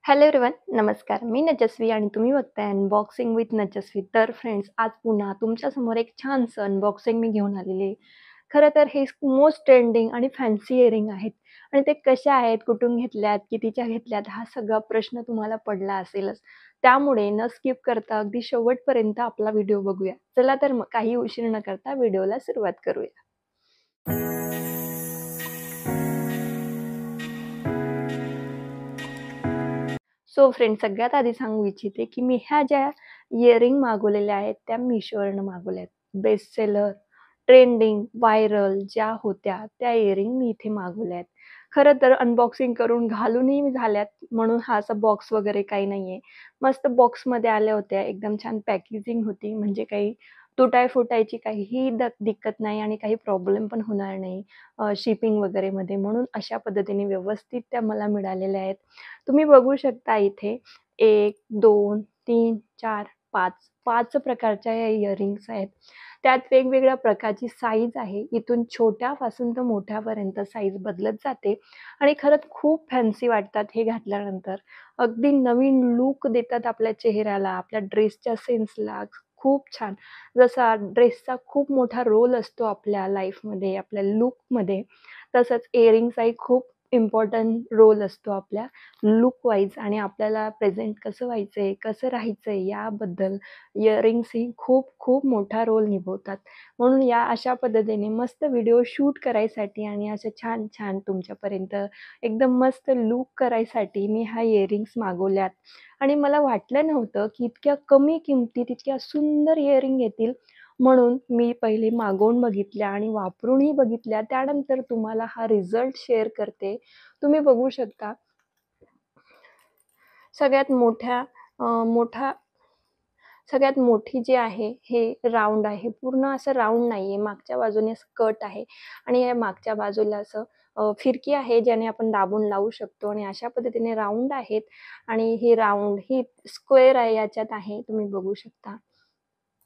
Hello everyone, नमस्कार. मी नजस्वी आणि तुम्ही बघताय अनबॉक्सिंग विथ नजस्वी. तर फ्रेंड्स, आज पुन्हा तुमच्यासमोर एक छानसं अनबॉक्सिंग मी घेऊन आलेली आहे. खरं तर हे मोस्ट ट्रेंडिंग आणि फॅन्सी इयरिंग आहेत आणि ते कशा आहेत, कुठून घेतल्यात, कितीच्या घेतल्यात, हा सगळा प्रश्न तुम्हाला पडला असेलच. त्यामुळे न स्किप करता अगदी शेवटपर्यंत आपला व्हिडिओ बघूया. चला तर मग काही उशीर न करता व्हिडिओला सुरुवात करूया. सो फ्रेंड्स, सगळ्यात आधी सांगू इच्छिते, की मी ह्या ज्या इयरिंग मागवलेल्या आहेत, त्या Meeshoवरनं मागवल्या आहेत. बेस्ट सेलर, ट्रेंडिंग, व्हायरल ज्या होत्या, त्या इयरिंग मी इथे मागवल्या आहेत. खरं तर अनबॉक्सिंग करून घालूनही झाल्यात, म्हणून हा असा बॉक्स वगैरे काही नाहीये. मस्त बॉक्समध्ये आल्या होत्या, एकदम छान पॅकेजिंग होती, म्हणजे काही तुटाय-फुटायची काहीही दिक्कत नाही आणि काही प्रॉब्लेम पण होणार नाही शिपिंग वगैरेमध्ये. म्हणून अशा पद्धतीने व्यवस्थित त्या मला मिळालेल्या आहेत. तुम्ही बघू शकता इथे 1, 2, 3, 4, 5 5 प्रकारच्या या इयरिंग्स आहेत. त्यात वेगवेगळ्या प्रकारची साईज आहे. इथून छोट्यापासून तर मोठ्यापर्यंत साईज बदलत जाते आणि खरंच खूप फॅन्सी वाटतात हे घातल्यानंतर. अगदी नवीन लूक देतात आपल्या चेहऱ्याला, आपल्या ड्रेसच्या सेन्सला. खूप छान. जसा ड्रेसचा खूप मोठा रोल असतो आपल्या लाईफमध्ये, आपल्या लूकमध्ये, तसंच इयरिंग्सचाही खूप इम्पॉर्टंट रोल असतो आपल्या लूक वाईज आणि आपल्याला प्रेझेंट कसं व्हायचंय, कसं राहायचंय याबद्दल इयरिंग्स ही खूप खूप मोठा रोल निभवतात. म्हणून या अशा पद्धतीने मस्त व्हिडिओ शूट करायसाठी आणि अशा छान-छान तुमच्यापर्यंत एकदम मस्त लूक करायसाठी मी ह्या इयरिंग्स मागवल्यात आणि मला वाटलं नव्हतं, की इतक्या कमी किमतीत इतक्या सुंदर इयरिंग येतील. म्हणून मी पहिले मागवून बघितल्या आणि वापरूनही बघितल्या. त्यानंतर तुम्हाला हा रिझल्ट शेअर करते. तुम्ही बघू शकता सगळ्यात मोठा सगळ्यात मोठी जी आहे हे राउंड आहे. पूर्ण असं राउंड नाहीये. मागच्या बाजूने असं कट आहे आणि या मागच्या बाजूला असं फिरकी आहे ज्याने आपण दाबून लावू शकतो आणि अशा पद्धतीने राउंड आहेत आणि ही राउंड ही स्क्वेअर आहे याच्यात आहे. तुम्ही बघू शकता.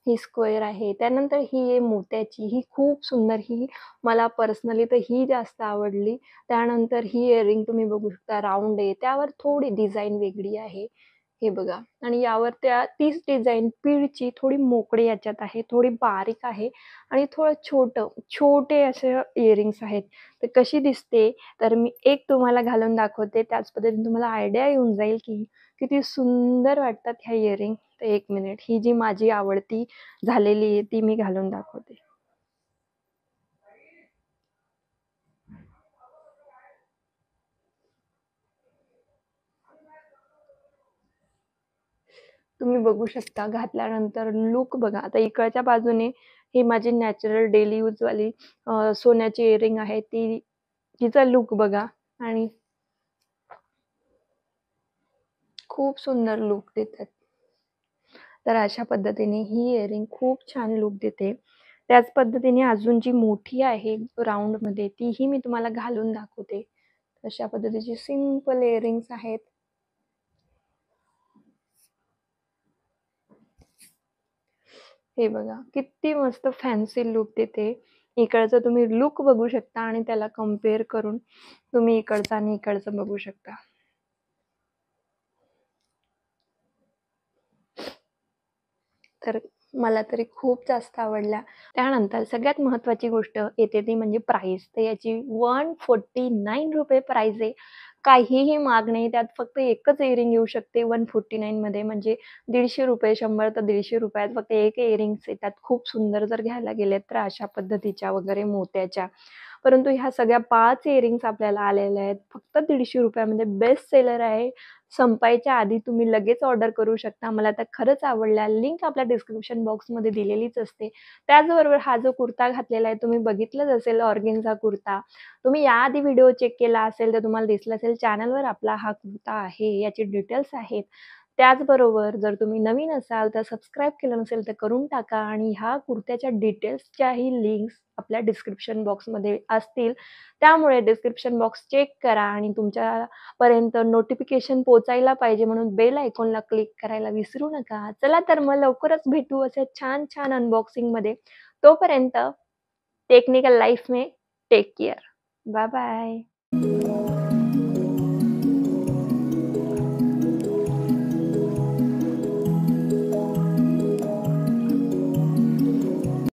ही स्क्वेअर आहे. त्यानंतर ही आहे मोत्याची. ही खूप सुंदर. ही मला पर्सनली तर ही जास्त आवडली. त्यानंतर ही इयरिंग तुम्ही बघू शकता राउंड आहे. त्यावर थोडी डिझाइन वेगळी आहे. हे बघा आणि यावर तीच डिझाइन पीळची थोडी मोकळी याच्यात आहे, थोडी बारीक आहे आणि थोडं छोटे असे इयरिंग्स आहेत. तर कशी दिसते, तर मी एक तुम्हाला घालून दाखवते. त्याच पद्धतीने तुम्हाला आयडिया येऊन जाईल, की किती सुंदर वाटतात ह्या इयरिंग. तर 1 मिनिट, ही जी माझी आवडती झालेली आहे, ती मी घालून दाखवते. तुम्ही बघू शकता घातल्यानंतर लूक बघा. आता इकडच्या बाजूने ही माझी नॅचरल डेली यूजवाली सोन्याची इयरिंग आहे. तिचा लूक बघा आणि खूप सुंदर लूक देतात. तर अशा पद्धतीने ही इयरिंग खूप छान लूक देते. त्याच पद्धतीने अजून जी मोठी आहे राउंडमध्ये तीही मी तुम्हाला घालून दाखवते. अशा पद्धतीची सिंपल इयरिंग्स आहेत. हे बघा किती मस्त फॅन्सी लूक देते. इकडचा तुम्ही लूक बघू शकता आणि त्याला कंपेअर करून तुम्ही इकडचा आणि इकडचं बघू शकता. तर मला तरी खूप जास्त आवडल्या. त्यानंतर सगळ्यात महत्त्वाची गोष्ट येते ती म्हणजे प्राईस. तर याची ₹149 प्राईस आहे. काहीही महाग नाही. त्यात फक्त एकच इयरिंग येऊ शकते 149 मध्ये म्हणजे ₹150 100 तर ₹150 फक्त एक इयरिंग्स येतात. खूप सुंदर जर घ्यायला गेलेत तर अशा पद्धतीच्या वगैरे मोत्याच्या. परंतु ह्या सगळ्या 5 इयरिंग्स आपल्याला आलेल्या आहेत फक्त ₹150 मध्ये. बेस्ट सेलर आहे. संपायच्या आधी तुम्ही लगेच ऑर्डर करू शकता. मला तर खरंच आवडल्या. लिंक आपल्या डिस्क्रिप्शन बॉक्समध्ये दिलेलीच असते. त्याचबरोबर हा जो कुर्ता घातलेला आहे तुम्ही बघितलंच असेल ऑर्गेन्झा कुर्ता. तुम्ही याआधी व्हिडिओ चेक केला असेल तर तुम्हाला दिसलं असेल चॅनलवर आपला हा कुर्ता आहे. याचे डिटेल्स आहेत. त्याचबरोबर जर तुम्ही नवीन असाल तर सबस्क्राईब केलं नसेल तर करून टाका आणि ह्या कुर्त्याच्या डिटेल्सच्याही लिंक्स आपल्या डिस्क्रिप्शन बॉक्समध्ये असतील. त्यामुळे डिस्क्रिप्शन बॉक्स चेक करा आणि तुमच्यापर्यंत नोटिफिकेशन पोहोचायला पाहिजे म्हणून बेल आयकॉनला क्लिक करायला विसरू नका. चला तर मग लवकरच भेटू अशा छान-छान अनबॉक्सिंगमध्ये. तोपर्यंत टेक्निकल लाईफ में टेक केअर. Bye bye.